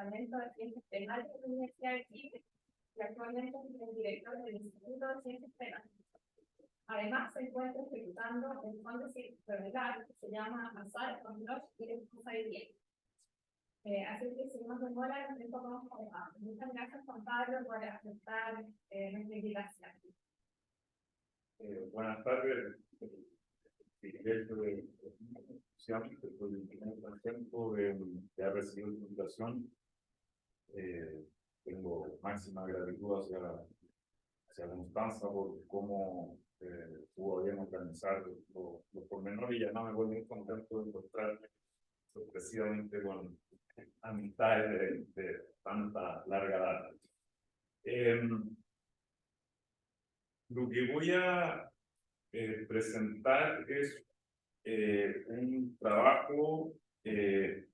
Departamento de Ciencias Penales de la Universidad de Chile y actualmente es el director del Instituto de Ciencias Penales. Además, se encuentra ejecutando un fondo científico que se llama Azar, Control y Responsabilidad. Así que sin más demora, nos vamos a muchas gracias, Juan Pablo, por aceptar nuestra invitación. Buenas tardes. Directo de por el primer tiempo de haber recibido la invitación. Tengo máxima gratitud hacia Constanza por cómo pudo bien organizar los pormenores, y ya no me voy muy contento de encontrarme sorpresivamente con amistades de tanta larga data. Lo que voy a presentar es un trabajo que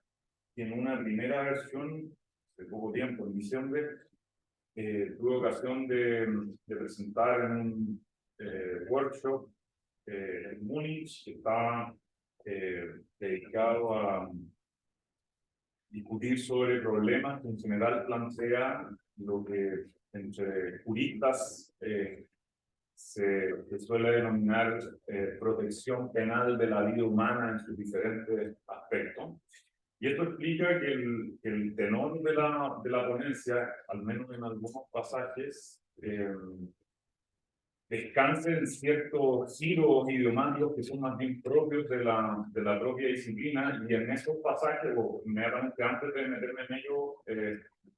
en una primera versión, de poco tiempo, en diciembre, tuve ocasión de presentar en un workshop en Múnich, que estaba dedicado a discutir sobre problemas que en general plantea lo que entre juristas se suele denominar protección penal de la vida humana en sus diferentes aspectos. Y esto explica que el tenor de la ponencia, al menos en algunos pasajes, descanse en ciertos giros idiomáticos que son más bien propios de la propia disciplina, y en esos pasajes, o inmediatamente antes de meterme en ello,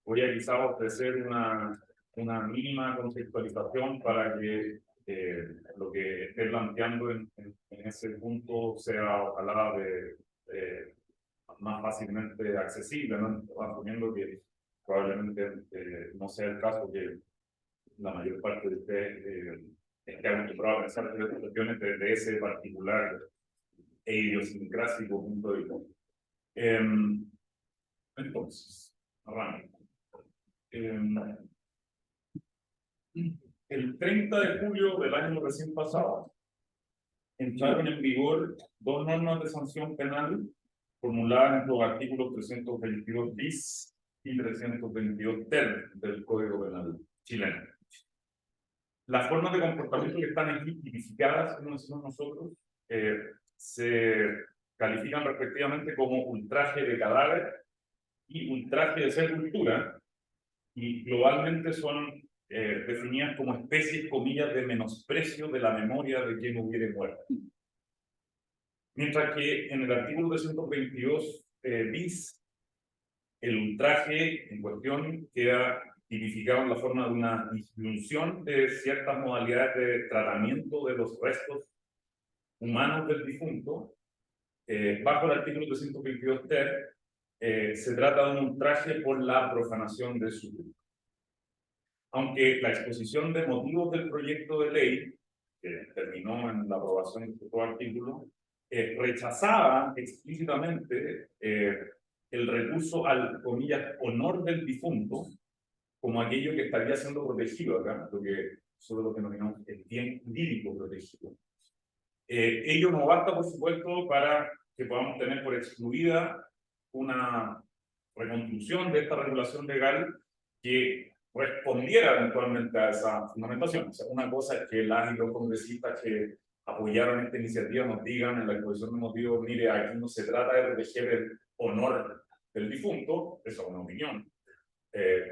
voy a quizás ofrecer una mínima contextualización para que lo que esté planteando en ese punto sea ojalá más fácilmente accesible, ¿no? Asumiendo que probablemente no sea el caso, que la mayor parte de ustedes esté acostumbrado a pensar en las cuestiones de ese particular e idiosincrásico punto de vista. Entonces, arranco. El 30 de julio del año recién pasado, entraron en vigor dos normas de sanción penal formuladas en los artículos 322 bis y 322 ter del Código Penal chileno. Las formas de comportamiento que están aquí tipificadas, como decimos nosotros, se califican respectivamente como ultraje de cadáver y ultraje de sepultura, y globalmente son definidas como especies, comillas, de menosprecio de la memoria de quien hubiere muerto. Mientras que en el artículo 322 bis, el ultraje en cuestión queda tipificado en la forma de una disminución de ciertas modalidades de tratamiento de los restos humanos del difunto. Bajo el artículo 322 ter, se trata de un ultraje por la profanación de su culto. Aunque la exposición de motivos del proyecto de ley, que terminó en la aprobación de este artículo, rechazaba explícitamente el recurso al, comillas, honor del difunto como aquello que estaría siendo protegido acá, lo que nosotros denominamos el bien jurídico protegido. Ello no basta, por supuesto, para que podamos tener por excluida una reconstrucción de esta regulación legal que respondiera eventualmente a esa fundamentación. O sea, una cosa es que las y los congresistas que apoyaron esta iniciativa nos digan en la exposición de motivos: mire, aquí no se trata de proteger el honor del difunto. Esa es una opinión.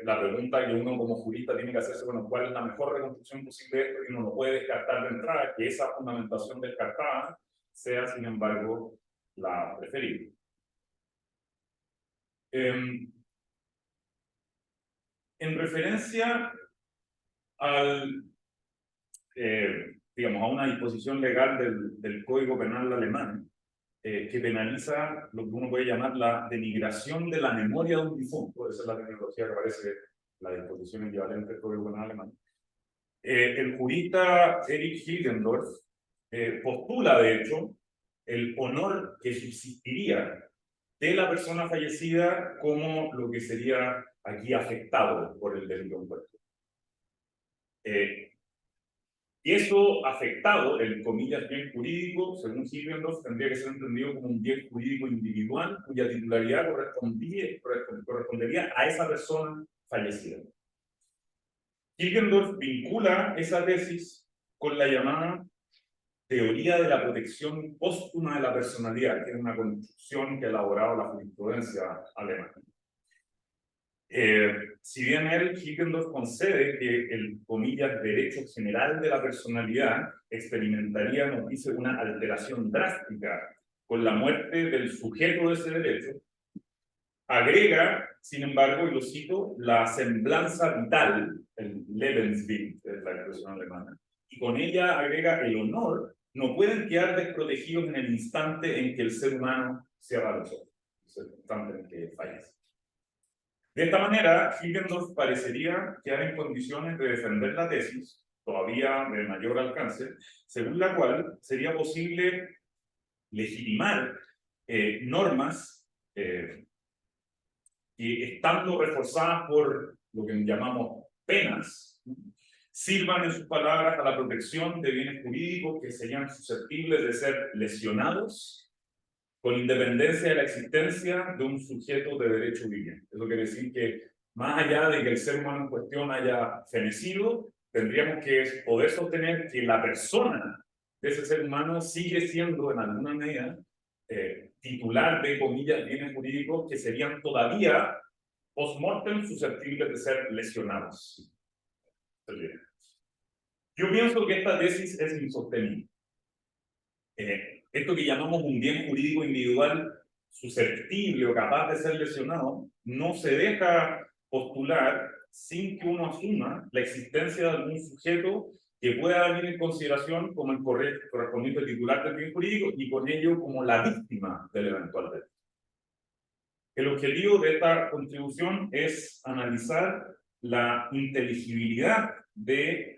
La pregunta que uno como jurista tiene que hacerse, bueno, ¿cuál es la mejor reconstrucción posible de esto? Y uno no puede descartar de entrada que esa fundamentación descartada sea, sin embargo, la preferida. En referencia al, digamos, a una disposición legal del Código Penal alemán, que penaliza lo que uno puede llamar la denigración de la memoria de un difunto. Esa es la terminología que aparece en la disposición equivalente del Código Penal alemán. El jurista Erich Hilgendorf postula, de hecho, el honor que subsistiría de la persona fallecida como lo que sería aquí afectado por el delito en cuestión. Y eso afectado, el comillas bien jurídico, según Hilgendorf, tendría que ser entendido como un bien jurídico individual cuya titularidad correspondería a esa persona fallecida. Hilgendorf vincula esa tesis con la llamada teoría de la protección póstuma de la personalidad, que es una construcción que ha elaborado la jurisprudencia alemana. Si bien Hilgendorf concede que el, comillas, derecho general de la personalidad experimentaría, nos dice, una alteración drástica con la muerte del sujeto de ese derecho, agrega, sin embargo, y lo cito, la semblanza vital, el Lebensbild, es la expresión alemana, y con ella agrega el honor, no pueden quedar desprotegidos en el instante en que el ser humano cierra los ojos, el instante en que fallece. De esta manera, Hilgendorf parecería quedar en condiciones de defender la tesis, todavía de mayor alcance, según la cual sería posible legitimar normas que, estando reforzadas por lo que llamamos penas, sirvan en sus palabras a la protección de bienes jurídicos que serían susceptibles de ser lesionados con independencia de la existencia de un sujeto de derecho viviente. Eso quiere decir que, más allá de que el ser humano en cuestión haya fenecido, tendríamos que poder sostener que la persona de ese ser humano sigue siendo, en alguna medida, titular de, comillas, bienes jurídicos que serían todavía post-mortem susceptibles de ser lesionados. Yo pienso que esta tesis es insostenible. Esto que llamamos un bien jurídico individual susceptible o capaz de ser lesionado, no se deja postular sin que uno asuma la existencia de algún sujeto que pueda venir en consideración como el correspondiente titular del bien jurídico y con ello como la víctima del eventual delito. El objetivo de esta contribución es analizar la inteligibilidad de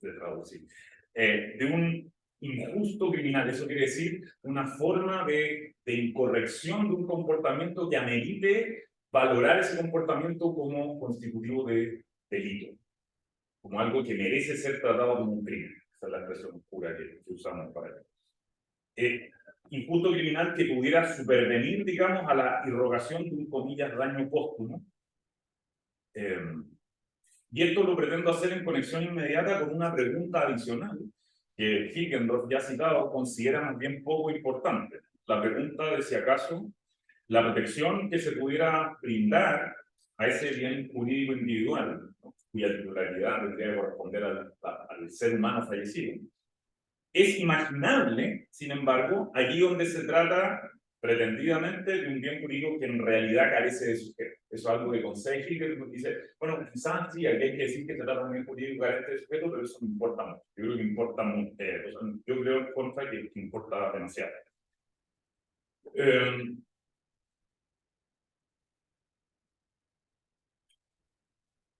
traducir, de un injusto criminal. Eso quiere decir una forma de incorrección de un comportamiento que amerite valorar ese comportamiento como constitutivo de delito, como algo que merece ser tratado como un crimen. Esa es la expresión pura que usamos para ello. Injusto criminal que pudiera supervenir, digamos, a la irrogación de un, comillas, daño póstumo. Y esto lo pretendo hacer en conexión inmediata con una pregunta adicional que Hilgendorf, ya citado, considera más bien poco importante. La pregunta de si acaso la protección que se pudiera brindar a ese bien jurídico individual, ¿no?, cuya titularidad tendría que corresponder al ser humano fallecido, es imaginable, sin embargo, allí donde se trata pretendidamente de un bien jurídico que en realidad carece de sujeto. Eso es algo que concede Hilger, que dice, bueno, quizás sí, aquí hay que decir que se trata de un bien jurídico que carece de sujeto, pero eso no importa mucho. Yo creo que importa mucho, yo creo en contra que importa demasiado.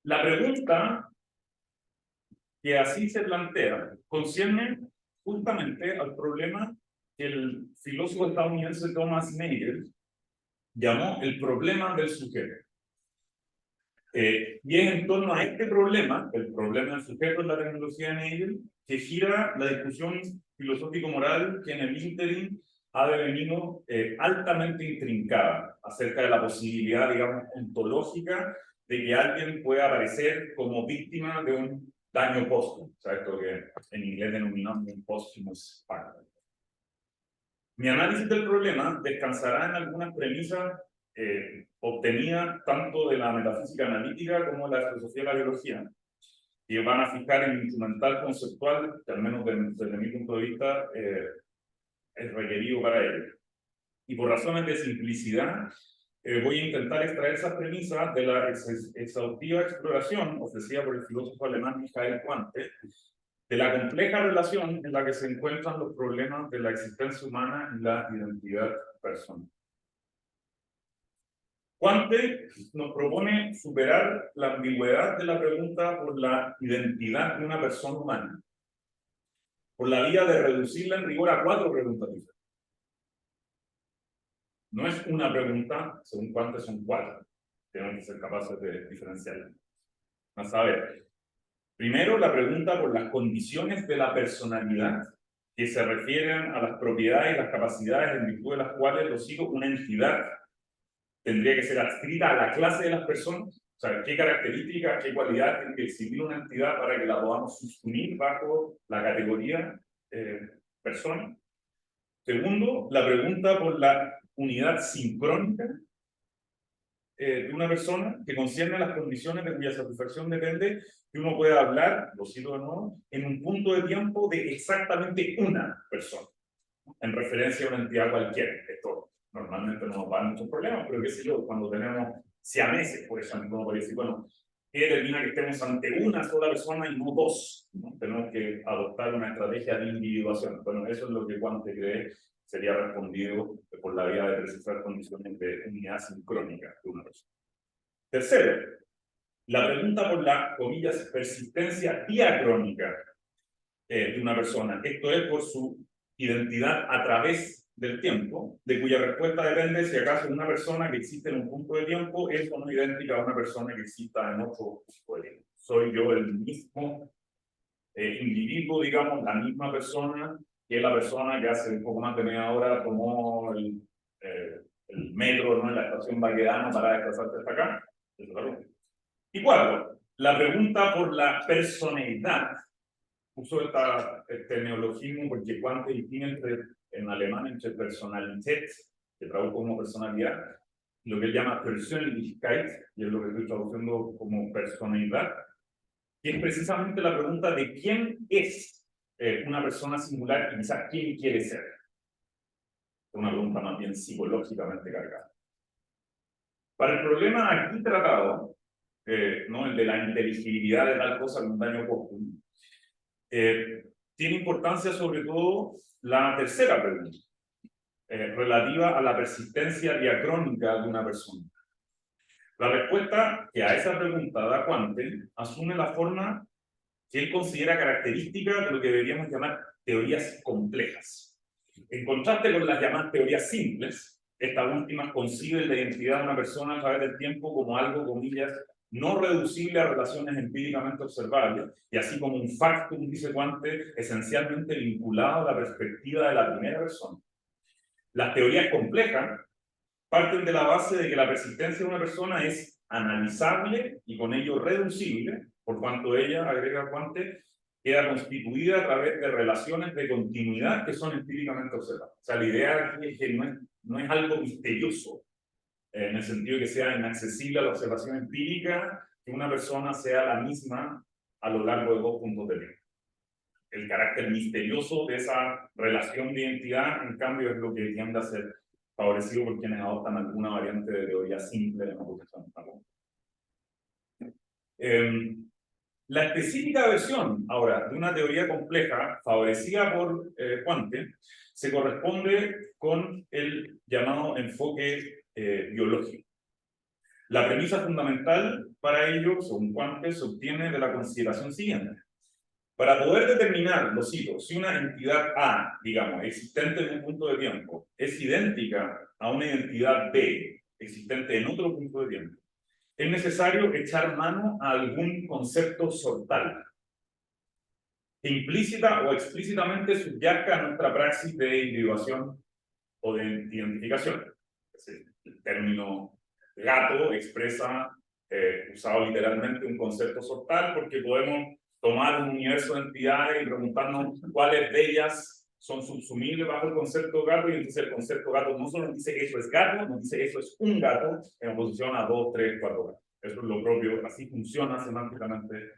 La pregunta que así se plantea concierne justamente al problema que el filósofo estadounidense Thomas Nagel llamó el problema del sujeto. Y es en torno a este problema, el problema del sujeto en la tecnología de Nagel, que gira la discusión filosófico-moral que en el ínterin ha devenido altamente intrincada acerca de la posibilidad, digamos, ontológica de que alguien pueda aparecer como víctima de un daño póstumo, o sea, esto que en inglés denominamos un posthumous fact. Mi análisis del problema descansará en algunas premisas obtenidas tanto de la metafísica analítica como de la filosofía de la biología, que van a fijar el instrumental conceptual, que al menos desde mi punto de vista es requerido para ello. Y por razones de simplicidad, voy a intentar extraer esas premisas de la exhaustiva exploración ofrecida por el filósofo alemán Michael Quandt, de la compleja relación en la que se encuentran los problemas de la existencia humana y la identidad personal. Quandt nos propone superar la ambigüedad de la pregunta por la identidad de una persona humana, por la vía de reducirla en rigor a 4 preguntas diferentes. No es una pregunta, según Quandt son 4. Tenemos que ser capaces de diferenciarla. A ver, primero la pregunta por las condiciones de la personalidad que se refieren a las propiedades y las capacidades en virtud de las cuales los hijos, una entidad, tendría que ser adscrita a la clase de las personas. O sea, qué características, qué cualidades tiene que exhibir una entidad para que la podamos subsumir bajo la categoría persona. Segundo, la pregunta por la unidad sincrónica de una persona que concierne a las condiciones de cuya satisfacción depende que uno pueda hablar, lo cito de nuevo, en un punto de tiempo de exactamente una persona, en referencia a una entidad cualquiera. Esto normalmente no nos va a dar muchos problemas, pero qué sé yo, cuando tenemos siameses, por ejemplo, uno podría decir, bueno, ¿qué determina que estemos ante una sola persona y no dos? ¿No? Tenemos que adoptar una estrategia de individuación. Bueno, eso es lo que Quante cree sería respondido por la vía de precisar condiciones de unidad sincrónica de una persona. Tercero, la pregunta por la, comillas, persistencia diacrónica de una persona. Esto es por su identidad a través del tiempo, de cuya respuesta depende si acaso una persona que existe en un punto de tiempo es o no idéntica a una persona que exista en otro punto de tiempo. Soy yo el mismo individuo, digamos, la misma persona que la persona que hace un poco más de media hora tomó el metro, ¿no?, en la estación Baquedano para desplazarse hasta acá. Y cuatro, la pregunta por la personalidad. Uso este neologismo porque Quante distingue en alemán entre Personalität, que tradujo como personalidad, y lo que él llama Persönlichkeit, y es lo que estoy traduciendo como personalidad, que es precisamente la pregunta de quién es una persona singular y quizás quién quiere ser. Es una pregunta más bien psicológicamente cargada. Para el problema aquí tratado, ¿no?, el de la inteligibilidad de tal cosa con daño póstumo, tiene importancia sobre todo la tercera pregunta, relativa a la persistencia diacrónica de una persona. La respuesta que a esa pregunta da Quante asume la forma que él considera característica de lo que deberíamos llamar teorías complejas. En contraste con las llamadas teorías simples, estas últimas conciben la identidad de una persona a través del tiempo como algo, comillas, no reducible a relaciones empíricamente observables, y así como un factum, dice Quante, esencialmente vinculado a la perspectiva de la primera persona. Las teorías complejas parten de la base de que la persistencia de una persona es analizable y con ello reducible, por cuanto ella, agrega Quante, queda constituida a través de relaciones de continuidad que son empíricamente observables. O sea, la idea aquí es que no es algo misterioso, en el sentido de que sea inaccesible a la observación empírica, que una persona sea la misma a lo largo de 2 puntos de tiempo. El carácter misterioso de esa relación de identidad, en cambio, es lo que tiende a ser favorecido por quienes adoptan alguna variante de teoría simple de una posición. La específica versión, ahora, de una teoría compleja, favorecida por Quante, se corresponde con el llamado enfoque biológico. La premisa fundamental para ello, según Quante, se obtiene de la consideración siguiente. Para poder determinar, lo cito, si una entidad A, digamos, existente en un punto de tiempo, es idéntica a una identidad B, existente en otro punto de tiempo, es necesario echar mano a algún concepto sortal, que implícita o explícitamente subyacta a nuestra praxis de individuación o de identificación. Es decir, el término gato expresa, usado literalmente, un concepto sortal, porque podemos tomar un universo de entidades y preguntarnos cuáles de ellas son subsumibles bajo el concepto gato, y entonces el concepto gato no solo nos dice que eso es gato, nos dice que eso es un gato en oposición a 2, 3, 4 gatos. Eso es lo propio, así funciona semánticamente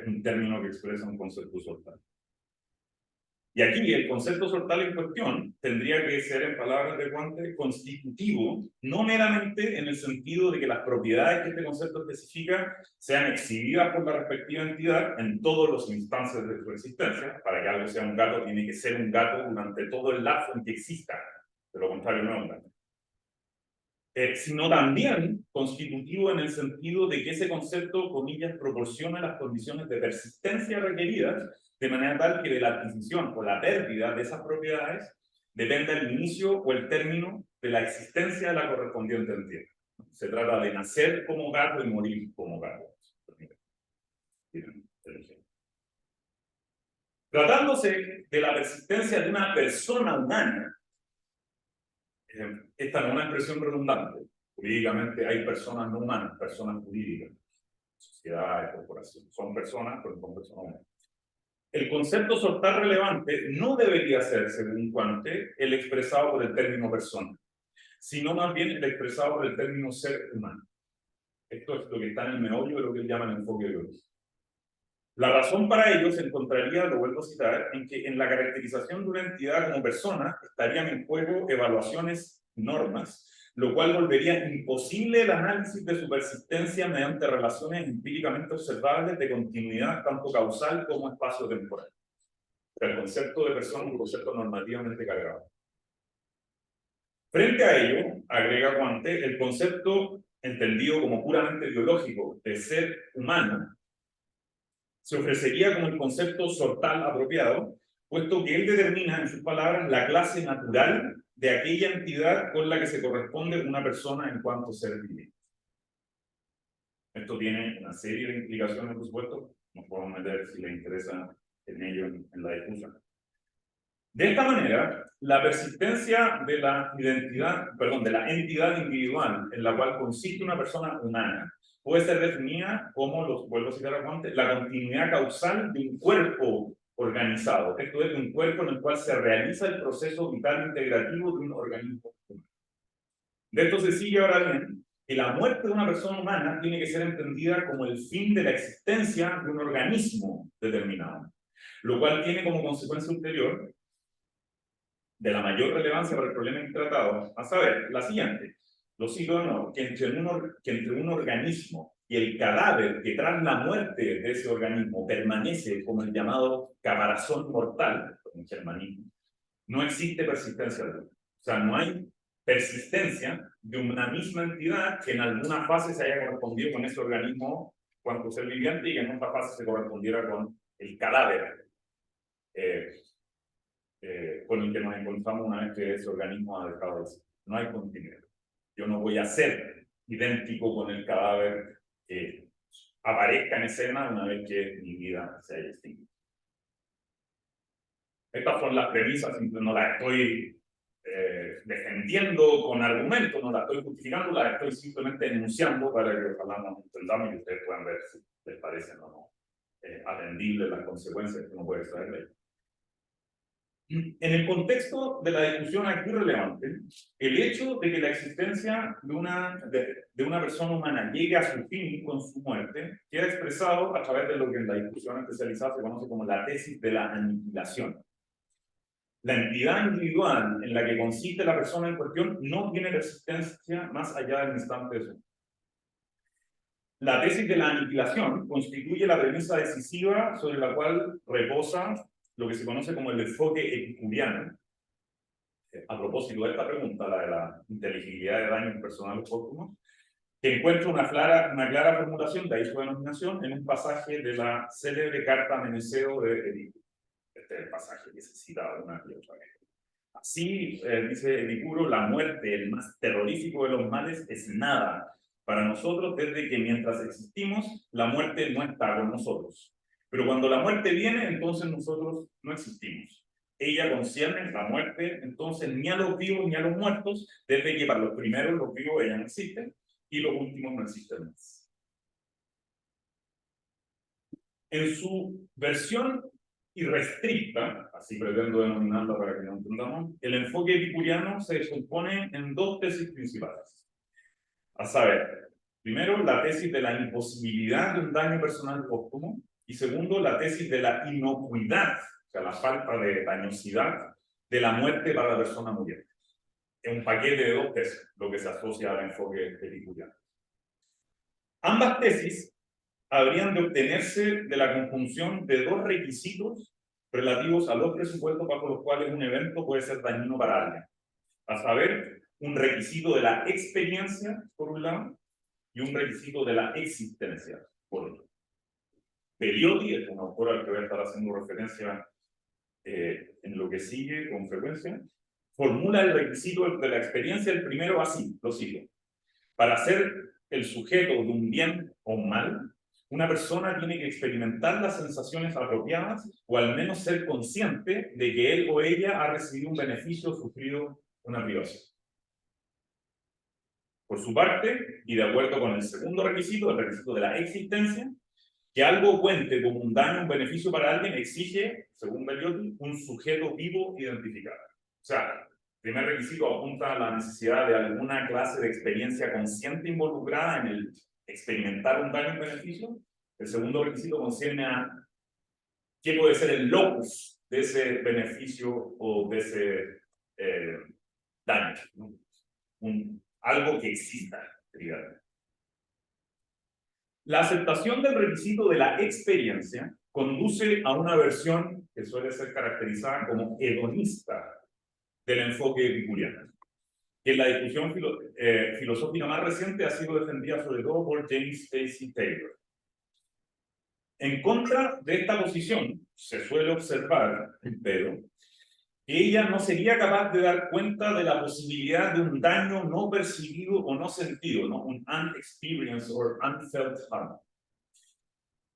un término que expresa un concepto sortal. Y aquí el concepto sortal en cuestión tendría que ser, en palabras de Quante, constitutivo, no meramente en el sentido de que las propiedades que este concepto especifica sean exhibidas por la respectiva entidad en todos los instantes de su existencia. Para que algo sea un gato, tiene que ser un gato durante todo el lapso en que exista. De lo contrario, no es un gato. Sino también constitutivo en el sentido de que ese concepto, comillas, proporciona las condiciones de persistencia requeridas, de manera tal que de la adquisición o la pérdida de esas propiedades depende el inicio o el término de la existencia de la correspondiente entidad. Se trata de nacer como gato y morir como gato. Tratándose de la persistencia de una persona humana, esta no es una expresión redundante. Jurídicamente hay personas no humanas, personas jurídicas, sociedades, corporaciones. Son personas, pero son personas humanas. El concepto sortal relevante no debería ser, según Quante, el expresado por el término persona, sino más bien el expresado por el término ser humano. Esto es lo que está en el meollo de lo que él llama el enfoque biológico. La razón para ello se encontraría, lo vuelvo a citar, en que en la caracterización de una entidad como persona estarían en juego evaluaciones, normas, lo cual volvería imposible el análisis de su persistencia mediante relaciones empíricamente observables de continuidad tanto causal como espacio-temporal. El concepto de persona es un concepto normativamente cargado. Frente a ello, agrega Quante, el concepto entendido como puramente biológico de ser humano se ofrecería como el concepto sortal apropiado, puesto que él determina, en sus palabras, la clase natural de aquella entidad con la que se corresponde una persona en cuanto ser viviente. Esto tiene una serie de implicaciones, por supuesto, nos podemos meter si les interesa en ello en la discusión. De esta manera, la persistencia de la identidad, perdón, de la entidad individual en la cual consiste una persona humana puede ser definida como, los vuelvo a citar a Quante, la continuidad causal de un cuerpo organizado. Esto es, de un cuerpo en el cual se realiza el proceso vital integrativo de un organismo humano. De esto se sigue ahora bien que la muerte de una persona humana tiene que ser entendida como el fin de la existencia de un organismo determinado, lo cual tiene como consecuencia ulterior de la mayor relevancia para el problema tratado, a saber, la siguiente. Lo cito de nuevo, que entre un organismo y el cadáver que tras la muerte de ese organismo permanece como el llamado caparazón mortal, en germanismo, no existe persistencia alguna. O sea, no hay persistencia de una misma entidad que en alguna fase se haya correspondido con ese organismo cuando ser viviente y que en otra fase se correspondiera con el cadáver con el que nos encontramos una vez que ese organismo ha dejado de existir. No hay continuidad. Yo no voy a ser idéntico con el cadáver que aparezca en escena una vez que mi vida se haya extinguido. Estas son las premisas, no las estoy defendiendo con argumentos, no las estoy justificando, las estoy simplemente enunciando para que ojalá nos entendamos y ustedes puedan ver si les parecen o no atendibles las consecuencias que uno puede extraer de ello. En el contexto de la discusión aquí relevante, el hecho de que la existencia de una persona humana llegue a su fin con su muerte queda expresado a través de lo que en la discusión especializada se conoce como la tesis de la aniquilación. La entidad individual en la que consiste la persona en cuestión no tiene persistencia más allá del instante de su muerte. La tesis de la aniquilación constituye la premisa decisiva sobre la cual reposa lo que se conoce como el enfoque epicuriano. A propósito de esta pregunta, la de la inteligibilidad de daños personales póstumos, que encuentra una clara formulación, de ahí su denominación, en un pasaje de la célebre carta a Meneceo de Epicuro. Este es el pasaje que se cita una y otra vez. Así, dice Epicuro, la muerte, el más terrorífico de los males, es nada para nosotros desde que mientras existimos, la muerte no está con nosotros. Pero cuando la muerte viene, entonces nosotros no existimos. Ella concierne la muerte, entonces, ni a los vivos ni a los muertos, desde que para los primeros, los vivos, ella no existe, y los últimos no existen más. En su versión irrestricta, así pretendo denominarla para que no entendamos, el enfoque epicuriano se descompone en dos tesis principales. A saber, primero, la tesis de la imposibilidad de un daño personal póstumo, y segundo, la tesis de la inocuidad, o sea, la falta de dañosidad de la muerte para la persona muriente. Es un paquete de dos tesis, lo que se asocia al enfoque epicuriano. Ambas tesis habrían de obtenerse de la conjunción de dos requisitos relativos a los presupuestos bajo los cuales un evento puede ser dañino para alguien. A saber, un requisito de la experiencia, por un lado, y un requisito de la existencia, por otro. Peyote, es un autor al que voy a estar haciendo referencia en lo que sigue con frecuencia, formula el requisito de la experiencia, el primero así, lo cito. Para ser el sujeto de un bien o un mal, una persona tiene que experimentar las sensaciones apropiadas o al menos ser consciente de que él o ella ha recibido un beneficio o sufrido una privación. Por su parte, y de acuerdo con el segundo requisito, el requisito de la existencia, que algo cuente como un daño o un beneficio para alguien exige, según Bellotti, un sujeto vivo identificado. O sea, el primer requisito apunta a la necesidad de alguna clase de experiencia consciente involucrada en el experimentar un daño o un beneficio. El segundo requisito concierne a qué puede ser el locus de ese beneficio o de ese daño, ¿no? Algo que exista, digamos. La aceptación del requisito de la experiencia conduce a una versión que suele ser caracterizada como hedonista del enfoque epicuriano, que en la discusión filosófica más reciente ha sido defendida sobre todo por James Stacy Taylor. En contra de esta posición, se suele observar, pero, que ella no sería capaz de dar cuenta de la posibilidad de un daño no percibido o no sentido, ¿no? Un unexperienced or unfelt harm,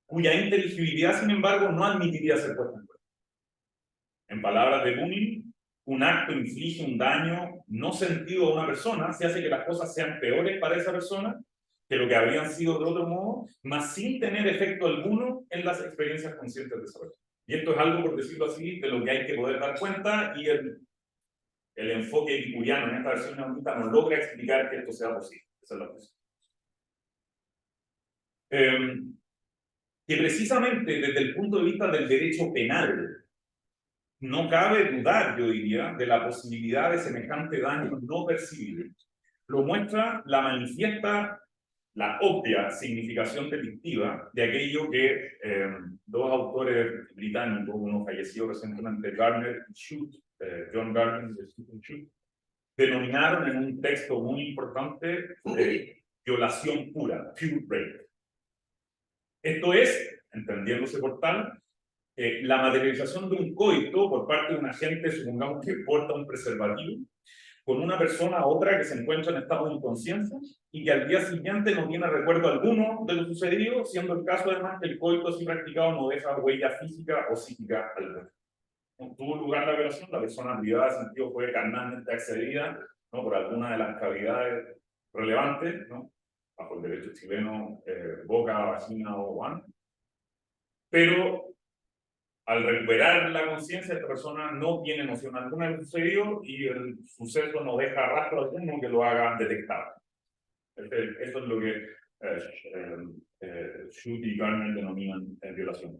cuya inteligibilidad, sin embargo, no admitiría ser puesta en cuenta. En palabras de Bunin, un acto inflige un daño no sentido a una persona, se hace que las cosas sean peores para esa persona que lo que habrían sido de otro modo, más sin tener efecto alguno en las experiencias conscientes de esa persona. Y esto es algo, por decirlo así, de lo que hay que poder dar cuenta, y el enfoque epicuriano en esta versión neolita no logra explicar que esto sea posible. Esa es la cuestión. Que precisamente desde el punto de vista del derecho penal, no cabe dudar, yo diría, de la posibilidad de semejante daño no percibible. Lo muestra la manifiesta, la obvia significación delictiva de aquello que dos autores británicos, uno fallecido recientemente, Gardner y Shute, John Gardner y Shute, denominaron en un texto muy importante violación pura, pure rape. Esto es, entendiéndose por tal, la materialización de un coito por parte de un agente, supongamos que porta un preservativo, con una persona u otra que se encuentra en estado de inconsciencia y que al día siguiente no tiene recuerdo alguno de lo sucedido, siendo el caso además que el coito así practicado no deja huella física o psíquica alguna. Tuvo lugar la violación, la persona privada de sentido fue carnalmente accedida, ¿no?, por alguna de las cavidades relevantes, ¿no?, bajo el derecho chileno, boca, vagina o ano, pero al recuperar la conciencia, esta persona no tiene noción alguna de lo sucedido y el suceso no deja rastro alguno que lo haga detectable. Esto es lo que Shute y Gardner denominan violación.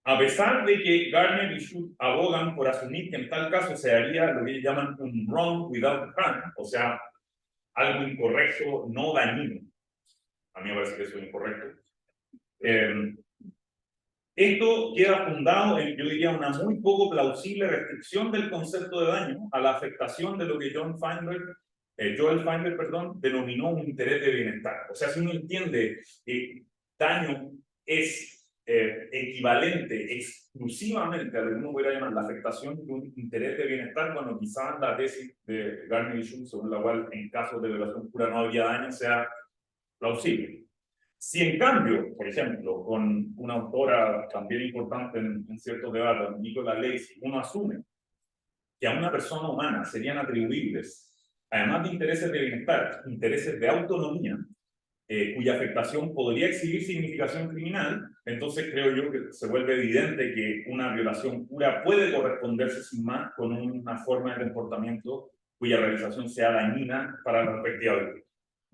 A pesar de que Gardner y Shute abogan por asumir que en tal caso se haría lo que ellos llaman un wrong without harm, o sea, algo incorrecto, no dañino. A mí me parece que eso es incorrecto. Esto queda fundado en, yo diría, una muy poco plausible restricción del concepto de daño a la afectación de lo que Joel Feinberg, denominó un interés de bienestar. O sea, si uno entiende que daño es equivalente exclusivamente a lo que uno podría llamar la afectación de un interés de bienestar, bueno, quizás la tesis de Gardner y Shute, según la cual en casos de violación pura no habría daño, sea plausible. Si en cambio, por ejemplo, con una autora también importante en ciertos debates, Nicola Lacey, uno asume que a una persona humana serían atribuibles, además de intereses de bienestar, intereses de autonomía, cuya afectación podría exhibir significación criminal, entonces creo yo que se vuelve evidente que una violación pura puede corresponderse sin más con una forma de comportamiento cuya realización sea dañina para la respectiva víctima.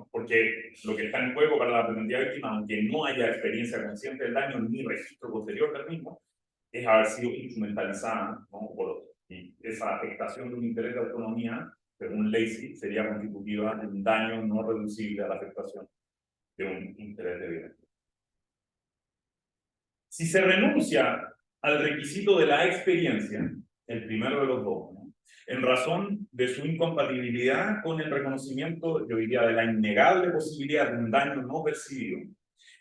Porque lo que está en juego para la pretendida víctima, aunque no haya experiencia consciente del daño ni registro posterior del mismo, es haber sido instrumentalizada, ¿no?, por otro. Y esa afectación de un interés de autonomía, según Lacey, sería constitutiva de un daño no reducible a la afectación de un interés de bienestar. Si se renuncia al requisito de la experiencia, el primero de los dos, ¿no?, en razón de su incompatibilidad con el reconocimiento, yo diría, de la innegable posibilidad de un daño no percibido,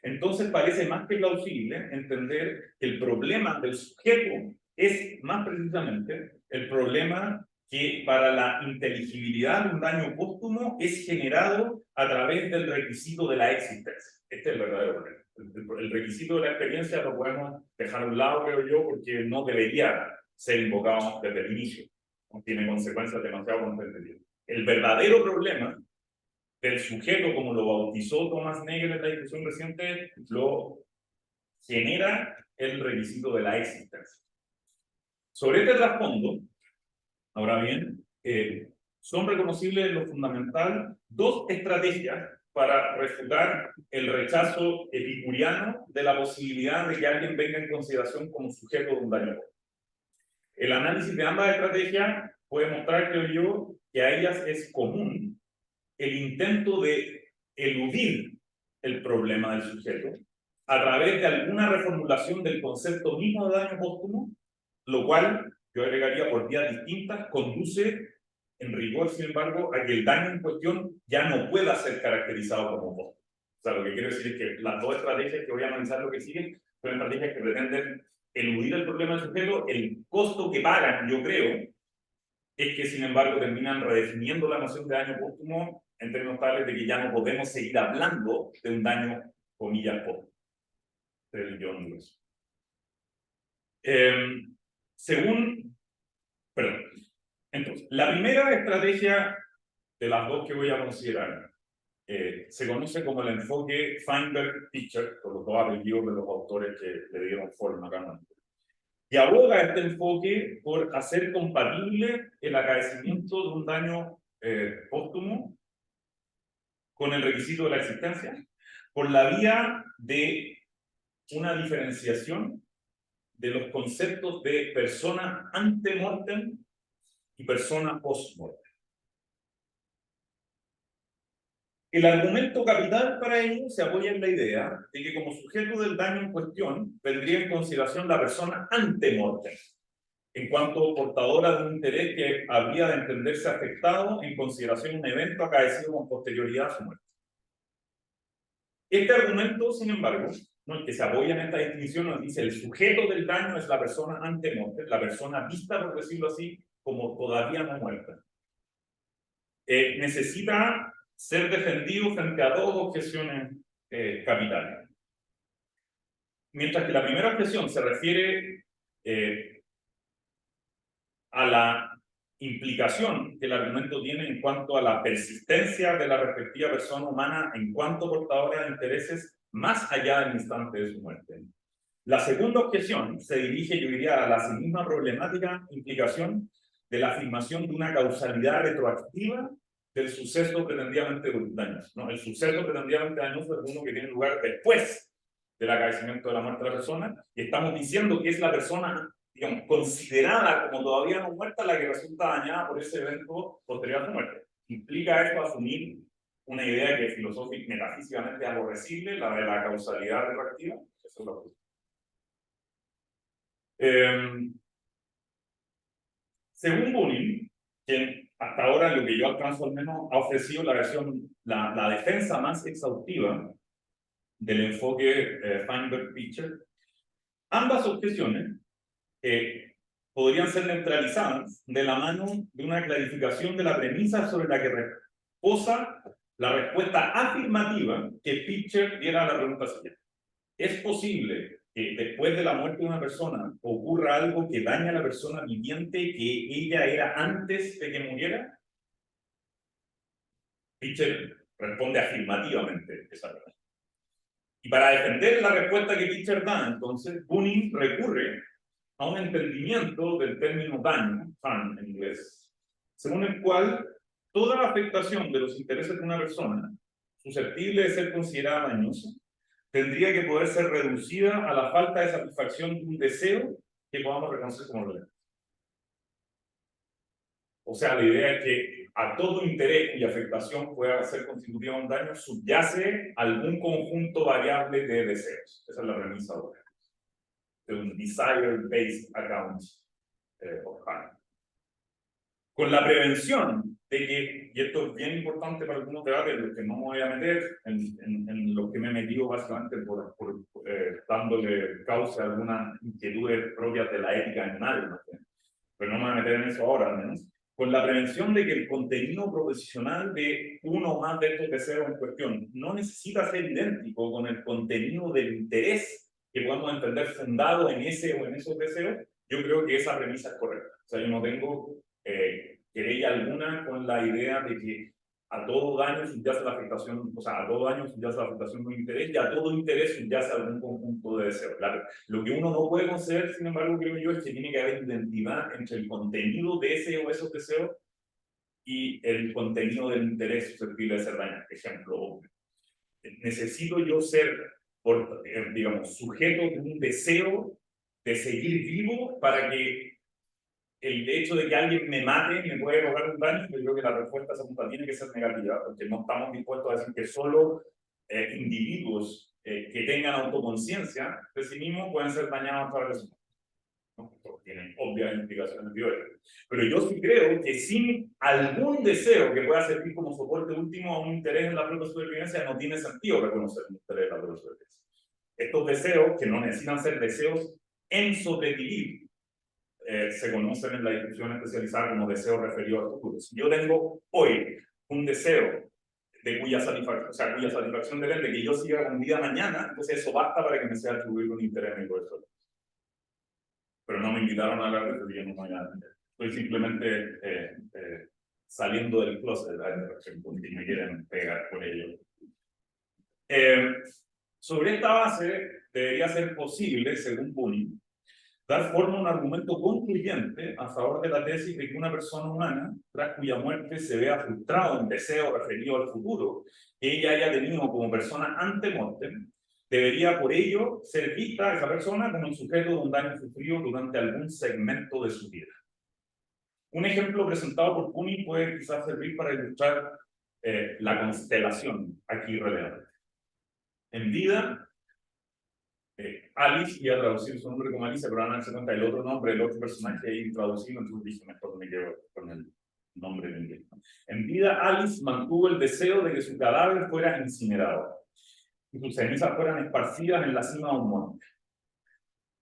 entonces parece más que plausible entender que el problema del sujeto es más precisamente el problema que para la inteligibilidad de un daño póstumo es generado a través del requisito de la existencia. Este es el verdadero problema. El requisito de la experiencia lo podemos dejar a un lado, creo yo, porque no debería ser invocado desde el inicio. No tiene consecuencias demasiado comprendidas. El verdadero problema del sujeto, como lo bautizó Thomas Nagel en la discusión reciente, lo genera el requisito de la existencia. Sobre este trasfondo, ahora bien, son reconocibles en lo fundamental dos estrategias para refutar el rechazo epicuriano de la posibilidad de que alguien venga en consideración como sujeto de un daño. El análisis de ambas estrategias puede mostrar, creo yo, que a ellas es común el intento de eludir el problema del sujeto a través de alguna reformulación del concepto mismo de daño póstumo, lo cual, yo agregaría por vías distintas, conduce en rigor, sin embargo, a que el daño en cuestión ya no pueda ser caracterizado como póstumo. O sea, lo que quiero decir es que las dos estrategias que voy a analizar lo que siguen son estrategias que pretenden eludir el problema del sujeto. El costo que pagan, yo creo, es que, sin embargo, terminan redefiniendo la noción de daño póstumo en términos tales de que ya no podemos seguir hablando de un daño, comillas, póstumo. Entonces, la primera estrategia de las dos que voy a considerar se conoce como el enfoque Feinberg-Pitcher, por los dos apellidos de los autores que le dieron forma acá. Y aboga este enfoque por hacer compatible el acaecimiento de un daño póstumo con el requisito de la existencia, por la vía de una diferenciación de los conceptos de persona ante mortem y persona post mortem. El argumento capital para ello se apoya en la idea de que como sujeto del daño en cuestión vendría en consideración la persona ante mortem, en cuanto portadora de un interés que habría de entenderse afectado en consideración de un evento acaecido con posterioridad a su muerte. Este argumento, sin embargo, ¿no?, el que se apoya en esta distinción, nos dice el sujeto del daño es la persona ante mortem, la persona vista, por decirlo así, como todavía no muerta. Necesita ser defendido frente a dos objeciones capitales. Mientras que la primera objeción se refiere a la implicación que el argumento tiene en cuanto a la persistencia de la respectiva persona humana en cuanto portadora de intereses más allá del instante de su muerte. La segunda objeción se dirige, yo diría, a la misma problemática implicación de la afirmación de una causalidad retroactiva del suceso pretendidamente dañoso, ¿no? El suceso pretendidamente dañoso es uno que tiene lugar después del acaecimiento de la muerte de la persona, y estamos diciendo que es la persona, digamos, considerada como todavía no muerta la que resulta dañada por ese evento posterior a su muerte. Implica esto asumir una idea que filosófica, metafísicamente es aborrecible, la de la causalidad retroactiva. Eso es lo que... según Bunin, quien hasta ahora, lo que yo alcanzo al menos, ha ofrecido la versión, la defensa más exhaustiva del enfoque Feinberg-Pitcher, ambas objeciones podrían ser neutralizadas de la mano de una clarificación de la premisa sobre la que reposa la respuesta afirmativa que Pitcher diera a la pregunta siguiente. ¿Es posible que después de la muerte de una persona ocurra algo que daña a la persona viviente que ella era antes de que muriera? Pitcher responde afirmativamente esa pregunta. Y para defender la respuesta que Pitcher da, entonces, Bunin recurre a un entendimiento del término daño, harm en inglés, según el cual toda afectación de los intereses de una persona susceptible de ser considerada dañosa tendría que poder ser reducida a la falta de satisfacción de un deseo que podamos reconocer como relevante. O sea, la idea es que a todo interés cuya afectación pueda ser constitutiva de un daño subyace algún conjunto variable de deseos. Esa es la premisa de un desire-based account of harm. Con la prevención de que, y esto es bien importante para algunos debates, en los que no me voy a meter, en los que me he metido básicamente por dándole causa a algunas inquietudes propias de la ética animal, pero no me voy a meter en eso ahora al menos. con la prevención de que el contenido proposicional de uno o más de estos deseos en cuestión no necesita ser idéntico con el contenido del interés que podemos entender fundado en ese o en esos deseos, yo creo que esa premisa es correcta. O sea, yo no tengo querella alguna con la idea de que a todo daño subyace la afectación, o sea, a todo daño subyace la afectación de un interés y a todo interés subyace algún conjunto de deseos. Claro, lo que uno no puede conceder, sin embargo, creo yo, es que tiene que haber identidad entre el contenido de ese o esos deseos y el contenido del interés susceptible de ser dañado. Ejemplo, necesito yo ser, digamos, sujeto de un deseo de seguir vivo para que el hecho de que alguien me mate me puede provocar un daño. Yo creo que la respuesta a esa pregunta tiene que ser negativa, porque no estamos dispuestos a decir que solo individuos que tengan autoconciencia de sí mismos pueden ser dañados a través de eso. ¿No? Tienen obvias implicaciones biológicas. Pero yo sí creo que sin algún deseo que pueda servir como soporte último a un interés en la propia supervivencia, no tiene sentido reconocer un interés en la propia supervivencia. Estos deseos, que no necesitan ser deseos en sobrevivir, se conocen en la discusión especializada como deseos referidos al futuro. Si yo tengo hoy un deseo de cuya satisfacción depende de que yo siga con vida mañana, entonces eso basta para que me sea atribuido un interés en mi profesor. Pero no me invitaron a hablar de eso, yo no me voy a entender. Estoy simplemente saliendo del closet de la interacción, porque me quieren pegar por ello. Sobre esta base, debería ser posible, según Bunin, dar forma a un argumento concluyente a favor de la tesis de que una persona humana, tras cuya muerte se vea frustrado un deseo referido al futuro que ella haya tenido como persona ante mortem, debería por ello ser vista esa persona como el sujeto de un daño sufrido durante algún segmento de su vida. Un ejemplo presentado por Bunin puede quizás servir para ilustrar la constelación aquí relevante. En vida, Alice iba a traducir su nombre como Alicia, pero van a darse cuenta el otro nombre, el otro personaje intraducido, entonces dije, mejor me quedo con el nombre en inglés. En vida, Alice mantuvo el deseo de que su cadáver fuera incinerado y sus cenizas fueran esparcidas en la cima de un monte.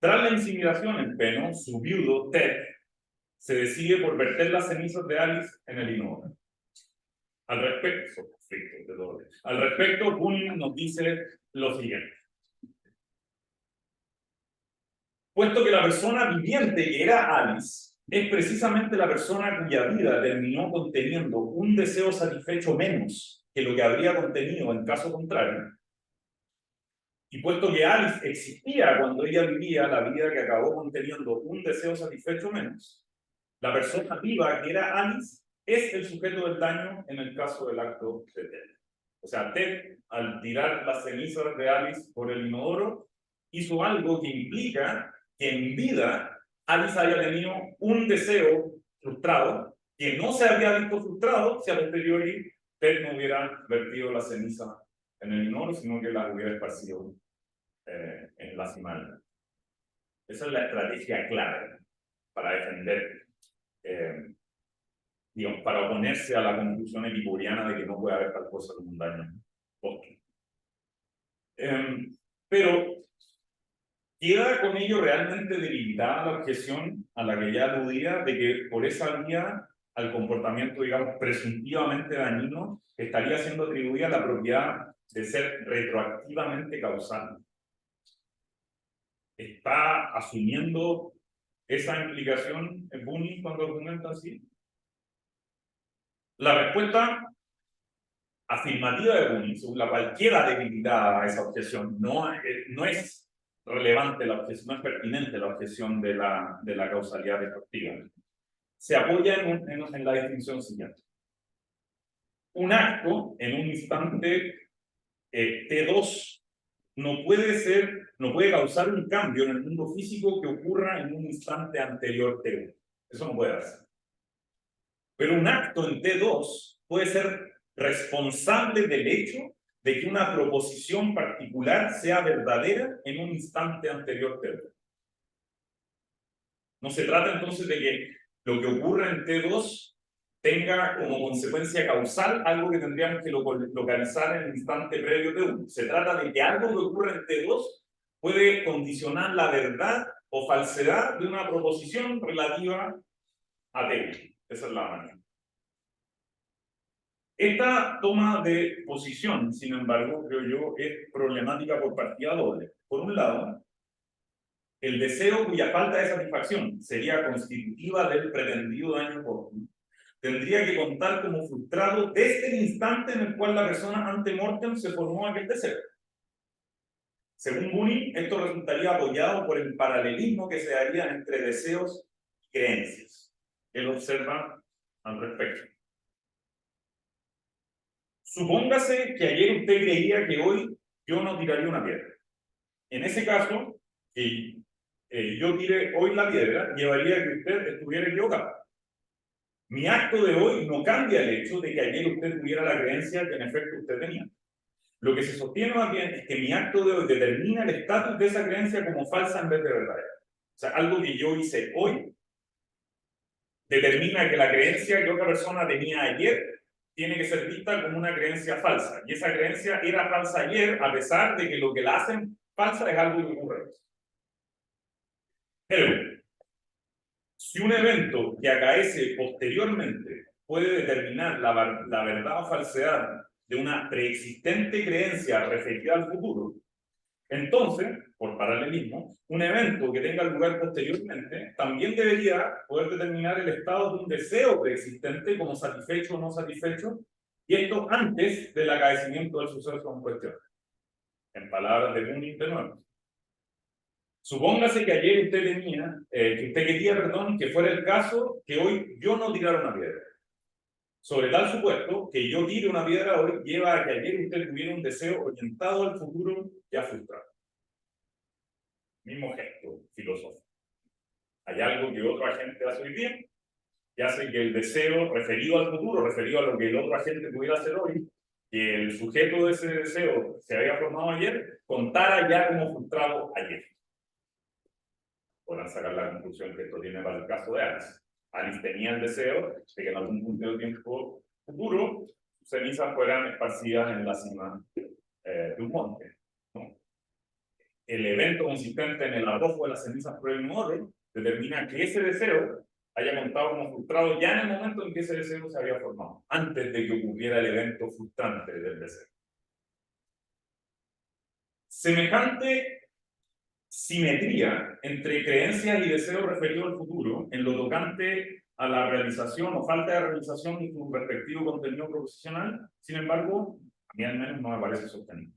Tras la incineración en Peno, su viudo, Ted, se decide por verter las cenizas de Alice en el inodoro. Al respecto, Bunin nos dice lo siguiente. Puesto que la persona viviente que era Alice es precisamente la persona cuya vida terminó conteniendo un deseo satisfecho menos que lo que habría contenido en caso contrario, y puesto que Alice existía cuando ella vivía la vida que acabó conteniendo un deseo satisfecho menos, la persona viva que era Alice es el sujeto del daño en el caso del acto de Ted. O sea, Ted, al tirar las cenizas de Alice por el inodoro, hizo algo que implica que en vida Alice haya tenido un deseo frustrado que no se había visto frustrado si a posteriori Ted no hubiera vertido la ceniza en el inodoro, sino que la hubiera esparcido en la cima. Esa es la estrategia clave para defender, digamos, para oponerse a la conclusión epicuriana de que no puede haber tal cosa como un daño póstumo. Pero ¿queda con ello realmente debilitada la objeción a la que ya aludía de que por esa vía al comportamiento, digamos, presuntivamente dañino estaría siendo atribuida la propiedad de ser retroactivamente causal? ¿Está asumiendo esa implicación en Bunin cuando argumenta así? La respuesta afirmativa de Bunin, según la cual queda debilitada esa objeción, no es relevante la objeción, no es pertinente la objeción de la causalidad retroactiva. Se apoya en la distinción siguiente. Un acto en un instante T2 no puede causar un cambio en el mundo físico que ocurra en un instante anterior T1. Eso no puede hacer. Pero un acto en T2 puede ser responsable del hecho de que una proposición particular sea verdadera en un instante anterior T2. No se trata entonces de que lo que ocurre en T2 tenga como consecuencia causal algo que tendríamos que localizar en el instante previo T1. Se trata de que algo que ocurre en T2 puede condicionar la verdad o falsedad de una proposición relativa a T1. Esa es la manera. Esta toma de posición, sin embargo, creo yo, es problemática por partida doble. Por un lado, el deseo cuya falta de satisfacción sería constitutiva del pretendido daño póstumo tendría que contar como frustrado desde el instante en el cual la persona ante mortem se formó aquel deseo. Según Bunin, esto resultaría apoyado por el paralelismo que se daría entre deseos y creencias. Él observa al respecto. Supóngase que ayer usted creía que hoy yo no tiraría una piedra. En ese caso, que yo tire hoy la piedra, llevaría a que usted estuviera equivocado. Mi acto de hoy no cambia el hecho de que ayer usted tuviera la creencia que en efecto usted tenía. Lo que se sostiene más bien es que mi acto de hoy determina el estatus de esa creencia como falsa en vez de verdadera. O sea, algo que yo hice hoy determina que la creencia que otra persona tenía ayer tiene que ser vista como una creencia falsa. Y esa creencia era falsa ayer, a pesar de que lo que la hacen falsa es algo que ocurre. Pero, si un evento que acaece posteriormente puede determinar la verdad o falsedad de una preexistente creencia referida al futuro, entonces, por paralelismo, un evento que tenga lugar posteriormente también debería poder determinar el estado de un deseo preexistente como satisfecho o no satisfecho, y esto antes del acaecimiento del suceso en cuestión. En palabras de Bunin de nuevo. Supóngase que ayer usted quería, que fuera el caso que hoy yo no tirara una piedra. Sobre tal supuesto, que yo tire una piedra hoy lleva a que ayer usted tuviera un deseo orientado al futuro ya frustrado. Mismo gesto filosófico. Hay algo que otro agente hace hoy día, que hace que el deseo referido al futuro, referido a lo que el otro agente pudiera hacer hoy, que el sujeto de ese deseo se había formado ayer, contara ya como frustrado ayer. Podrán sacar la conclusión que esto tiene para el caso de Alice. Alice tenía el deseo de que en algún punto del tiempo futuro sus cenizas fueran esparcidas en la cima de un monte, ¿no? El evento consistente en el arrojo de las cenizas por el inodoro determina que ese deseo haya contado como frustrado ya en el momento en que ese deseo se había formado, antes de que ocurriera el evento frustrante del deseo. Semejante simetría entre creencias y deseos referidos al futuro en lo tocante a la realización o falta de realización de su respectivo contenido proposicional, sin embargo, a mí al menos no me parece sostenible.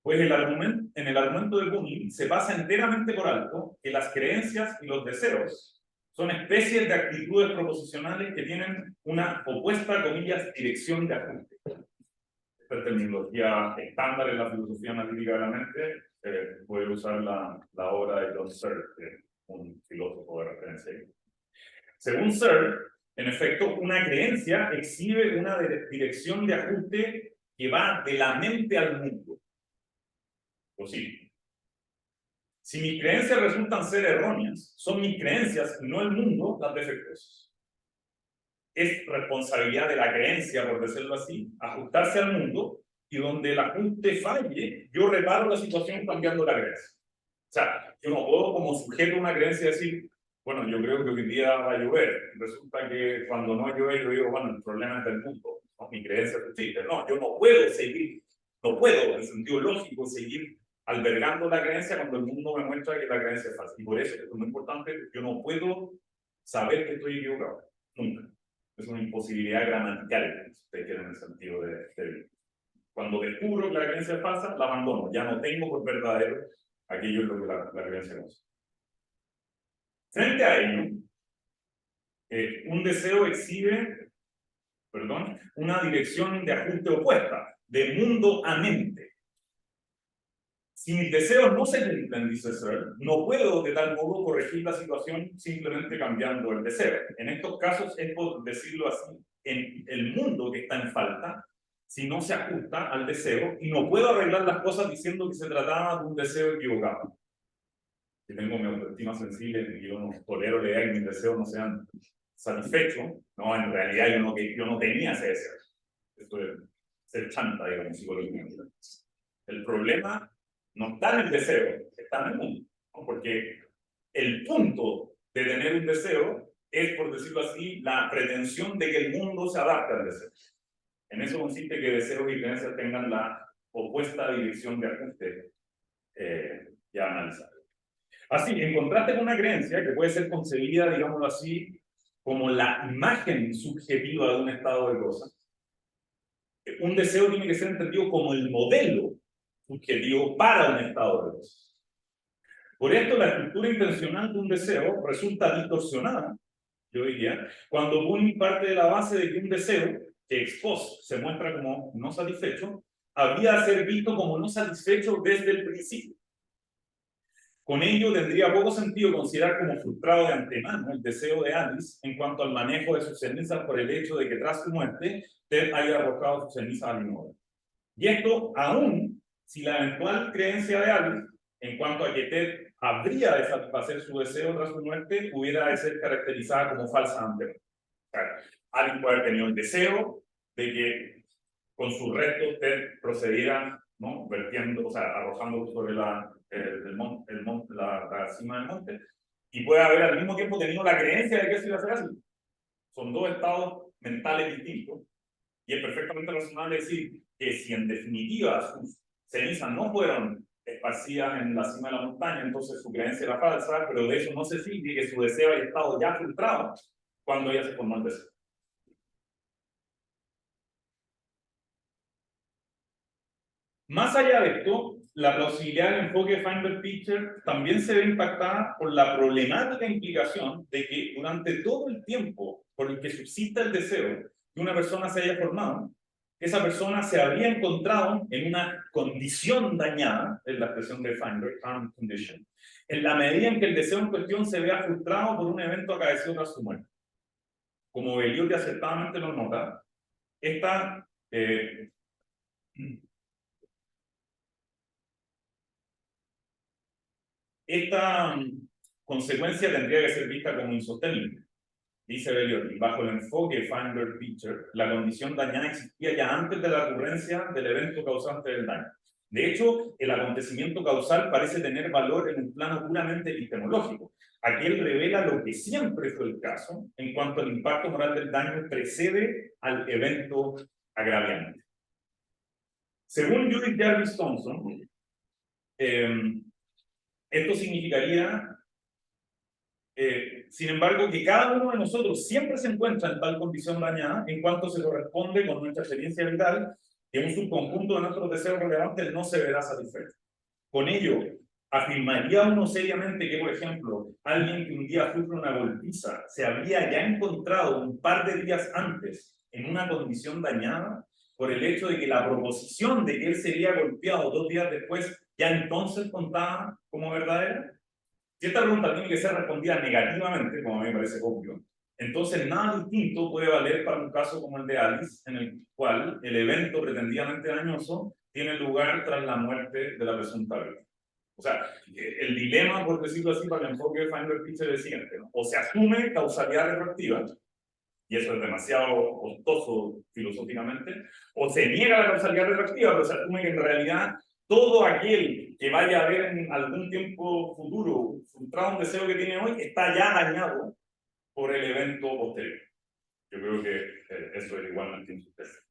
Pues en el argumento de Bunin se pasa enteramente por alto que las creencias y los deseos son especies de actitudes proposicionales que tienen una opuesta, comillas, dirección de ajuste. Esta terminología estándar en la filosofía analítica de la mente puede usar la obra de John Searle, un filósofo de referencia. Según Searle, en efecto, una creencia exhibe una dirección de ajuste que va de la mente al mundo. Posible. Si mis creencias resultan ser erróneas, son mis creencias y no el mundo las defectuosas. Es responsabilidad de la creencia, por decirlo así, ajustarse al mundo, y donde el ajuste falle, yo reparo la situación cambiando la creencia. O sea, yo no puedo como sujeto una creencia decir, bueno, yo creo que hoy día va a llover. Resulta que cuando no llueve, yo digo, bueno, el problema es del mundo, no, mi creencia es posible. No, yo no puedo seguir, no puedo, en sentido lógico, seguir albergando la creencia cuando el mundo me muestra que la creencia es falsa. Y por eso es muy importante, yo no puedo saber que estoy equivocado, nunca. Es una imposibilidad gramatical, si ustedes quieren, en el sentido de cuando descubro que la creencia es falsa, la abandono. Ya no tengo por verdadero aquello en lo que la creencia es. Frente a ello, un deseo exhibe, una dirección de ajuste opuesta, de mundo a mente. Si mis deseos no se cumplen, dice Searle, no puedo de tal modo corregir la situación simplemente cambiando el deseo. En estos casos es, por decirlo así, en el mundo que está en falta, si no se ajusta al deseo, y no puedo arreglar las cosas diciendo que se trataba de un deseo equivocado. Si tengo mi autoestima sensible y yo no tolero la idea que mis deseos no sean satisfechos, no, en realidad yo no tenía ese deseo. Esto es ser chanta, digamos, psicológicamente. El problema no está en el deseo, está en el mundo, ¿no? Porque el punto de tener un deseo es, por decirlo así, la pretensión de que el mundo se adapte al deseo. En eso consiste que deseos y creencias tengan la opuesta dirección de ajuste ya analizada. Así, en contraste con una creencia que puede ser concebida, digámoslo así, como la imagen subjetiva de un estado de cosas, un deseo tiene que ser entendido como el modelo subjetivo para un estado de cosas. Por esto, la estructura intencional de un deseo resulta distorsionada, yo diría, cuando pone parte de la base de que un deseo, que ex post se muestra como no satisfecho, habría de ser visto como no satisfecho desde el principio. Con ello, tendría poco sentido considerar como frustrado de antemano el deseo de Alice en cuanto al manejo de sus cenizas por el hecho de que tras su muerte, Ted haya arrojado sus cenizas al inodoro. Y esto aún si la eventual creencia de Alice en cuanto a que Ted habría de satisfacer su deseo tras su muerte hubiera de ser caracterizada como falsa ante él. O sea, Alice puede haber tenido el deseo de que con sus restos Ted procediera, ¿no? Vertiendo, o sea, arrojando sobre la cima del monte, y puede haber al mismo tiempo tenido la creencia de que eso iba a ser así. Son dos estados mentales distintos, y es perfectamente razonable decir que si en definitiva sus cenizas no fueron esparcidas en la cima de la montaña, entonces su creencia era falsa, pero de eso no se sigue que su deseo haya estado ya frustrado cuando ella se formó el deseo. Más allá de esto, la plausibilidad del enfoque de Feinberg-Pichet también se ve impactada por la problemática implicación de que durante todo el tiempo por el que subsista el deseo que una persona se haya formado, esa persona se habría encontrado en una condición dañada, es la expresión de Feinberg, harm condition, en la medida en que el deseo en cuestión se vea frustrado por un evento acaecido tras su muerte. Como Beliotti acertadamente lo nota, esta consecuencia tendría que ser vista como insostenible. Dice Beliotti, bajo el enfoque Feinberg-Pichet, la condición dañada existía ya antes de la ocurrencia del evento causante del daño. De hecho, el acontecimiento causal parece tener valor en un plano puramente epistemológico. Aquí él revela lo que siempre fue el caso en cuanto al impacto moral del daño precede al evento agraviante. Según Judith Jarvis Thomson, esto significaría, sin embargo, que cada uno de nosotros siempre se encuentra en tal condición dañada en cuanto se corresponde con nuestra experiencia vital, que un subconjunto de nuestros deseos relevantes no se verá satisfecho. Con ello, afirmaría uno seriamente que, por ejemplo, alguien que un día sufre una golpiza se habría ya encontrado un par de días antes en una condición dañada por el hecho de que la proposición de que él sería golpeado 2 días después ya entonces contaba como verdadera. Si esta pregunta tiene que ser respondida negativamente, como a mí me parece obvio, entonces nada distinto puede valer para un caso como el de Alice, en el cual el evento pretendidamente dañoso tiene lugar tras la muerte de la presunta víctima. O sea, el dilema, por decirlo así, para el enfoque de Feinberg-Pichet es el siguiente, ¿no? O se asume causalidad retroactiva, y eso es demasiado costoso filosóficamente, o se niega la causalidad retroactiva, pero se asume que en realidad todo aquel que vaya a ver en algún tiempo futuro frustrado un deseo que tiene hoy está ya dañado por el evento posterior. Yo creo que eso es igualmente insustentable.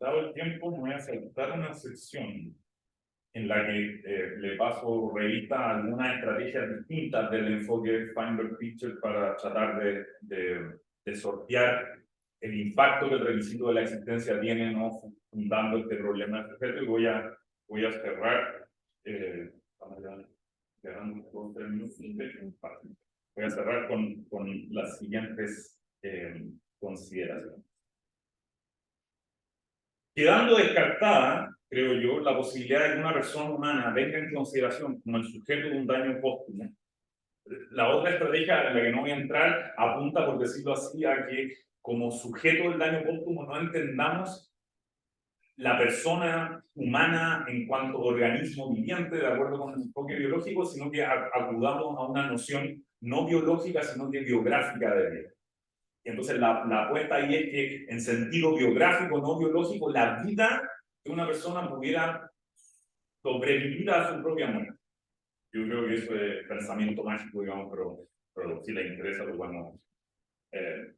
Dado el tiempo, me voy a saltar una sección en la que le paso revista a algunas estrategias distintas del enfoque Feinberg-Pichet para tratar de sortear el impacto que el requisito de la existencia tiene, ¿no? Fundando este problema de sujeto, y voy a cerrar, voy a cerrar con las siguientes consideraciones. Quedando descartada, creo yo, la posibilidad de que una persona humana venga en consideración como el sujeto de un daño póstumo, la otra estrategia en la que no voy a entrar apunta, por decirlo así, a que como sujeto del daño póstumo no entendamos la persona humana en cuanto a organismo viviente, de acuerdo con el enfoque biológico, sino que acudamos a una noción no biológica, sino que biográfica de vida. Y entonces la apuesta ahí es que en sentido biográfico, no biológico, la vida que una persona pudiera sobrevivir a su propia muerte. Yo creo que eso es pensamiento mágico, digamos, pero si les interesa lo podemos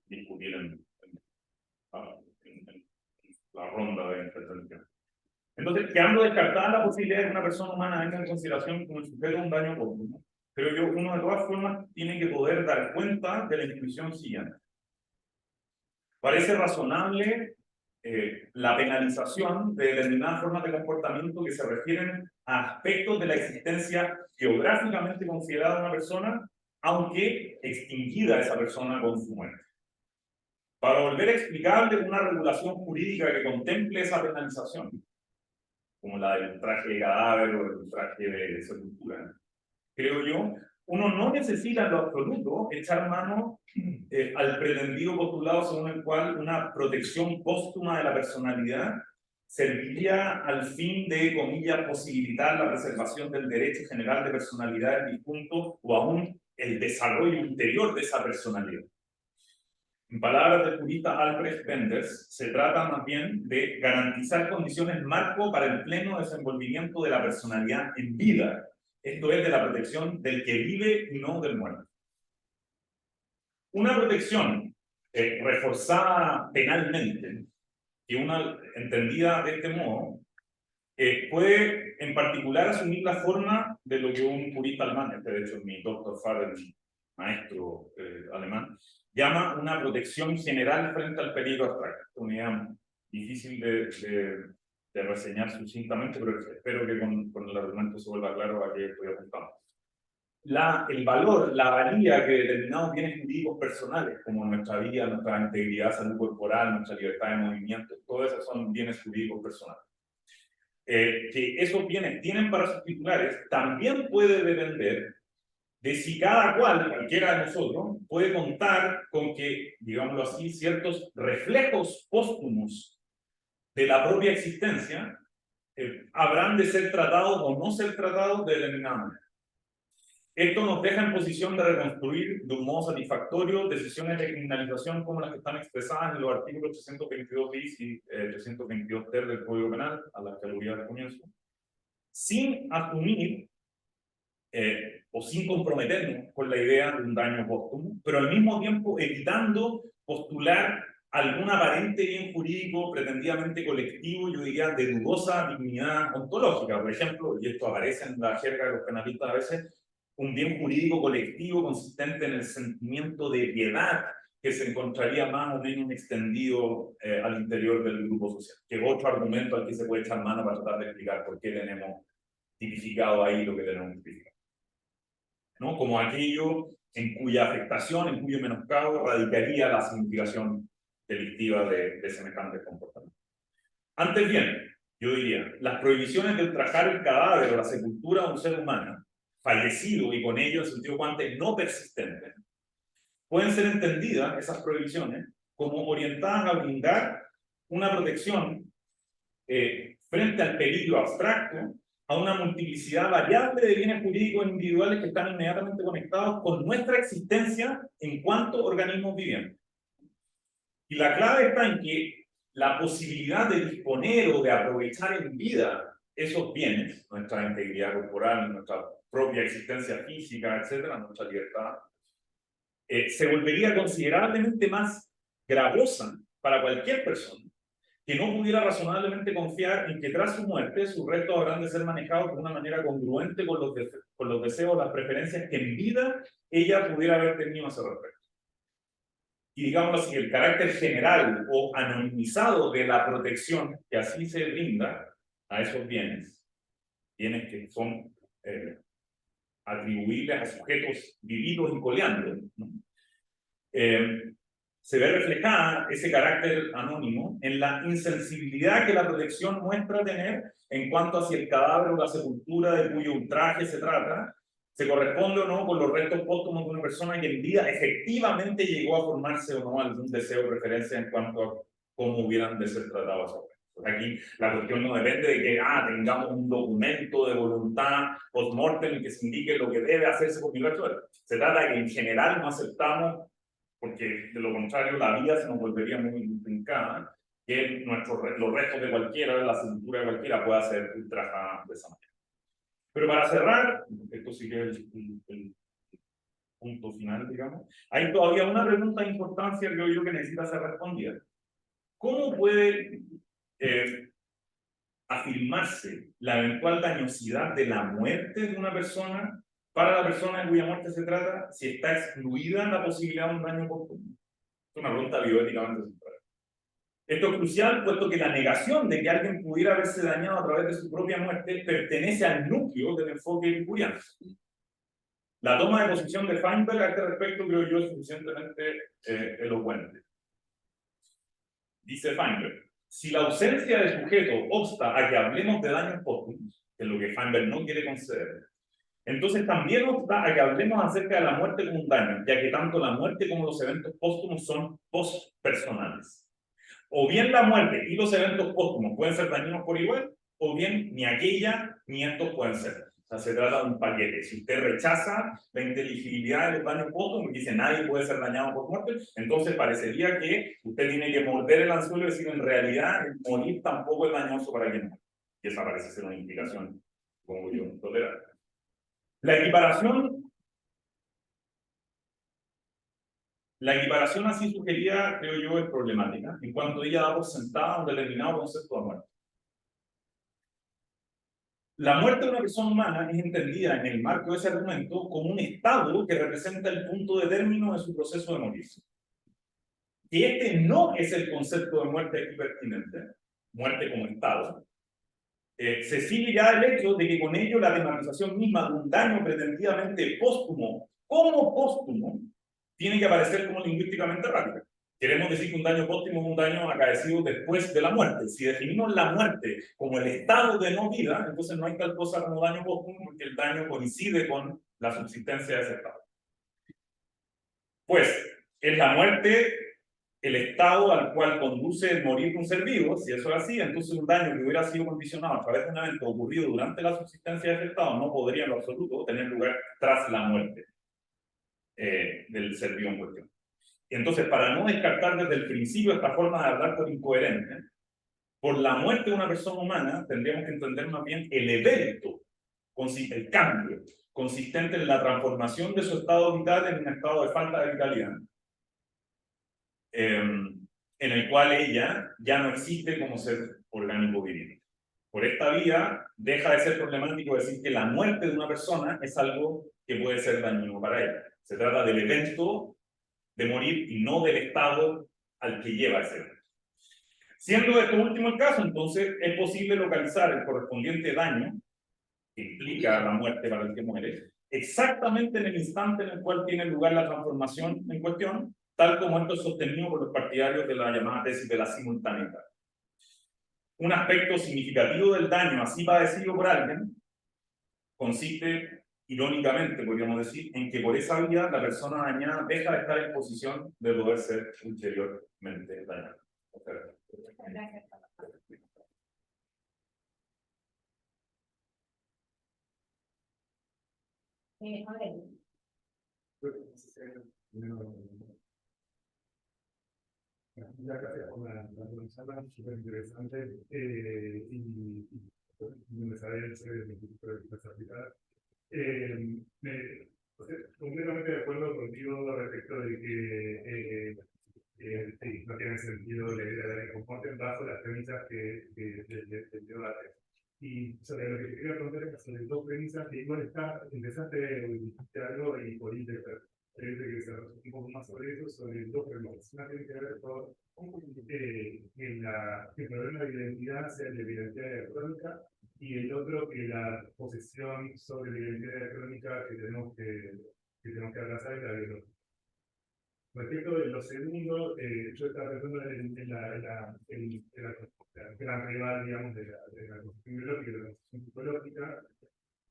discutir en la ronda de intervención. Entonces, quedando descartada la posibilidad de que una persona humana venga en consideración como el sujeto de un daño póstumo, pero yo, uno de todas formas tiene que poder dar cuenta de la intuición siguiente. Parece razonable la penalización de determinadas formas de comportamiento que se refieren a aspectos de la existencia geográficamente considerada de una persona, aunque extinguida esa persona con su muerte. Para volver explicable una regulación jurídica que contemple esa penalización, como la del ultraje de cadáver o el ultraje de sepultura, creo yo, uno no necesita en lo absoluto echar mano al pretendido postulado según el cual una protección póstuma de la personalidad serviría al fin de, comillas, posibilitar la preservación del derecho general de personalidad del difunto o aún el desarrollo interior de esa personalidad. En palabras del jurista Albrecht Benders, se trata más bien de garantizar condiciones marco para el pleno desenvolvimiento de la personalidad en vida, esto es, de la protección del que vive y no del muerto. Una protección reforzada penalmente, y una entendida de este modo, puede en particular asumir la forma de lo que un jurista alemán, de hecho mi doctor Faber, mi maestro alemán, llama una protección general frente al peligro abstracto. Una idea difícil de reseñar sucintamente, pero espero que con el argumento se vuelva claro a qué estoy apuntando. El valor, la valía que determinados bienes jurídicos personales, como nuestra vida, nuestra integridad, salud corporal, nuestra libertad de movimiento, todos esos son bienes jurídicos personales. Que esos bienes tienen para sus titulares, también puede depender de si cada cual, cualquiera de nosotros, puede contar con que, digámoslo así, ciertos reflejos póstumos de la propia existencia habrán de ser tratados o no ser tratados de determinada manera. Esto nos deja en posición de reconstruir de un modo satisfactorio decisiones de criminalización como las que están expresadas en los artículos 322 bis y 322 ter del Código Penal, a las que aludía al comienzo, sin asumir o sin comprometernos con la idea de un daño póstumo, pero al mismo tiempo evitando postular algún aparente bien jurídico pretendidamente colectivo, yo diría de dudosa dignidad ontológica. Por ejemplo, y esto aparece en la jerga de los penalistas a veces, un bien jurídico colectivo consistente en el sentimiento de piedad que se encontraría más o menos extendido al interior del grupo social, que es otro argumento al que se puede echar mano para tratar de explicar por qué tenemos tipificado ahí lo que tenemos tipificado, ¿no? Como aquello en cuya afectación, en cuyo menoscabo radicaría la significación delictiva de semejantes comportamientos. Antes bien, yo diría, las prohibiciones de ultrajar el cadáver o la sepultura de un ser humano fallecido y con ello en sentido cuante no persistente, pueden ser entendidas, esas prohibiciones, como orientadas a brindar una protección frente al peligro abstracto a una multiplicidad variable de bienes jurídicos individuales que están inmediatamente conectados con nuestra existencia en cuanto organismos vivientes. Y la clave está en que la posibilidad de disponer o de aprovechar en vida esos bienes, nuestra integridad corporal, nuestra propia existencia física, etcétera, nuestra libertad, se volvería considerablemente más gravosa para cualquier persona que no pudiera razonablemente confiar en que tras su muerte sus restos habrán de ser manejados de una manera congruente con los deseos, las preferencias que en vida ella pudiera haber tenido a ese respecto. Y digamos así, el carácter general o anonimizado de la protección que así se brinda a esos bienes que son atribuibles a sujetos vividos y coleantes, ¿no? Se ve reflejada ese carácter anónimo en la insensibilidad que la protección muestra tener en cuanto a si el cadáver o la sepultura de cuyo ultraje se trata, se corresponde o no con los restos póstumos de una persona que en vida efectivamente llegó a formarse o no algún deseo o preferencia en cuanto a cómo hubieran de ser tratados esos restos. Aquí la cuestión no depende de que tengamos un documento de voluntad post-mortem en que se indique lo que debe hacerse con mi resto. Se trata de que en general no aceptamos, porque de lo contrario la vida se nos volvería muy intrincada, que los restos de cualquiera, la cintura de cualquiera pueda ser ultrajada de esa manera. Pero para cerrar, esto sí que es el punto final, digamos, hay todavía una pregunta de importancia, creo yo, que necesita ser respondida. ¿Cómo puede afirmarse la eventual dañosidad de la muerte de una persona para la persona de cuya muerte se trata si está excluida la posibilidad de un daño póstumo? Es una pregunta bioéticamente central. Esto es crucial, puesto que la negación de que alguien pudiera haberse dañado a través de su propia muerte pertenece al núcleo del enfoque epicuriano. La toma de posición de Feinberg a este respecto creo yo es suficientemente elocuente. Dice Feinberg, si la ausencia de sujeto obsta a que hablemos de daños póstumos, que es lo que Feinberg no quiere conceder, entonces también obsta a que hablemos acerca de la muerte como un daño, ya que tanto la muerte como los eventos póstumos son postpersonales. O bien la muerte y los eventos póstumos pueden ser dañinos por igual, o bien ni aquella ni estos pueden ser. O sea, se trata de un paquete. Si usted rechaza la inteligibilidad de los daños póstumos y dice nadie puede ser dañado por muerte, entonces parecería que usted tiene que morder el anzuelo y decir en realidad el morir tampoco es dañoso para quien muere. Y esa parece ser una implicación, como yo, tolerable. La equiparación así sugerida, creo yo, es problemática, en cuanto ella da por sentada un determinado concepto de muerte. La muerte de una persona humana es entendida en el marco de ese argumento como un estado que representa el punto de término de su proceso de morirse. Y este no es el concepto de muerte aquí pertinente, muerte como estado, se sigue ya el hecho de que con ello la tematización misma de un daño pretendidamente póstumo, como póstumo, tiene que aparecer como lingüísticamente rápida. Queremos decir que un daño póstumo es un daño acaecido después de la muerte. Si definimos la muerte como el estado de no vida, entonces no hay tal cosa como daño póstumo porque el daño coincide con la subsistencia de ese estado. Pues, en la muerte, el estado al cual conduce el morir de un ser vivo, si eso es así, entonces un daño que hubiera sido condicionado a través de un evento ocurrido durante la subsistencia de ese estado no podría en lo absoluto tener lugar tras la muerte del ser vivo en cuestión. Y entonces, para no descartar desde el principio esta forma de hablar por incoherente, por la muerte de una persona humana tendríamos que entender más bien el evento, el cambio, consistente en la transformación de su estado vital en un estado de falta de vitalidad, en el cual ella ya no existe como ser orgánico viviente. Por esta vía, deja de ser problemático decir que la muerte de una persona es algo que puede ser dañino para ella. Se trata del evento de morir y no del estado al que lleva ese evento. Siendo esto último el caso, entonces es posible localizar el correspondiente daño que implica la muerte para el que muere, exactamente en el instante en el cual tiene lugar la transformación en cuestión, tal como esto es sostenido por los partidarios de la llamada tesis de la simultaneidad. Un aspecto significativo del daño así padecido por alguien consiste, irónicamente podríamos decir, en que por esa vía la persona dañada deja de estar en posición de poder ser ulteriormente dañada. Gracias. A ver. Muchas gracias por la charla, súper interesante y me sabía sobre el Instituto de Responsabilidad. Completamente de acuerdo contigo respecto de que sí, no tiene sentido la idea de que comporten bajo las premisas del debate. Y sobre lo que quería preguntar es sobre dos premisas que igual empezaste algo y por que se un poco más sobre eso, sobre dos premisas. Una tiene que ver con que el problema de identidad sea el de la identidad electrónica y el otro que la posesión sobre la identidad electrónica que tenemos que abrazar es la biológica. Respecto de lo segundo, yo estaba pensando en la gran rival, digamos, de la construcción biológica y de la construcción psicológica,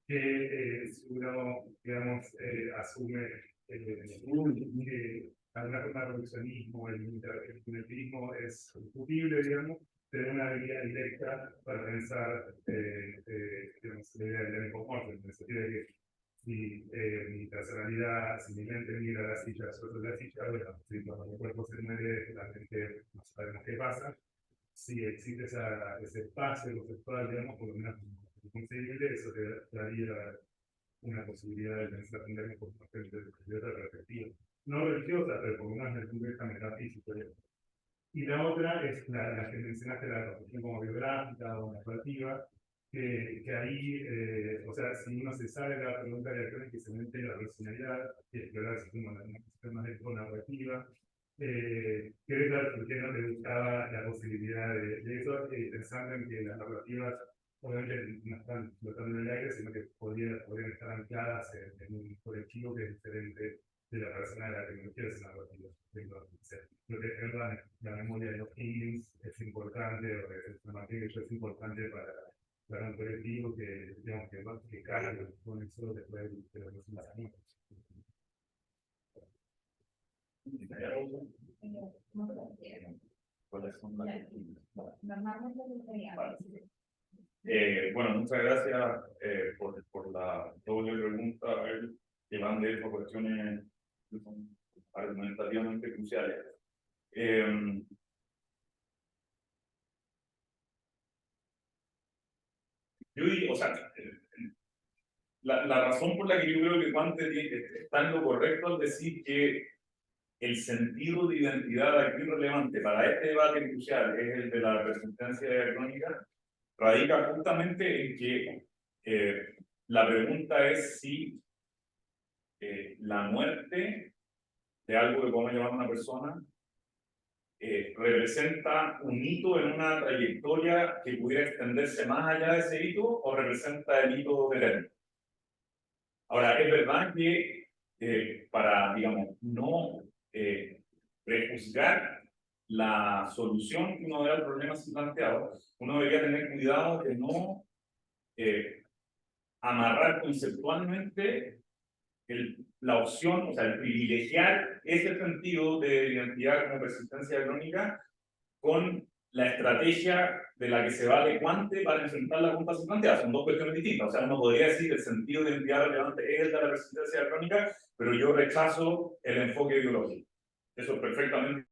que si uno, digamos, asume que de alguna forma el reduccionismo, el intelectivismo es discutible, digamos, tener una habilidad directa para pensar digamos, la idea del hipomorfo, en el sentido de que si mi personalidad, si mi mente mira la silla, sobre la silla, bueno, si cuando mi cuerpo se muere, realmente no sabemos qué pasa. si existe ese espacio conceptual, digamos, por lo menos concebible, eso te daría una posibilidad de pensar también por de otra perspectiva. No religiosa, pero por lo menos desde el punto de vista metafísico. Y la otra es la que mencionaste, la reflexión como biográfica o narrativa, que ahí, o sea, si uno se sabe la pregunta de acción que se mete la racionalidad, y explorar si como una cuestión más de narrativa, ¿querés dar por qué no te gustaba la posibilidad de eso, pensando en que las narrativas obviamente no están flotando en el aire, sino que podrían estar ancladas en un colectivo que es diferente de la persona de la tecnología de esa narrativa? Lo que es la memoria de los feelings es importante, o la materia es importante para un colectivo que, digamos, que carga con eso después de los lanzamientos. ¿Cuáles son las? Normalmente Bueno, muchas gracias por la doble pregunta, que van de esas cuestiones que son argumentativamente cruciales. Yo diría, o sea, la razón por la que yo creo que Quante está en lo correcto al decir que el sentido de identidad aquí relevante para este debate crucial es el de la resistencia diacrónica, radica justamente en que la pregunta es si la muerte de algo que podemos llamar una persona representa un hito en una trayectoria que pudiera extenderse más allá de ese hito o representa el hito eterno. Ahora, es verdad que para, digamos, no prejuzgar la solución que uno ve al problema así planteado, uno debería tener cuidado de no amarrar conceptualmente la opción, o sea, el privilegiar ese sentido de identidad como persistencia crónica con la estrategia de la que se vale Quante para enfrentar la pregunta planteada. Son dos cuestiones distintas. O sea, uno podría decir que el sentido de identidad relevante es el de la persistencia crónica, pero yo rechazo el enfoque biológico. Eso es perfectamente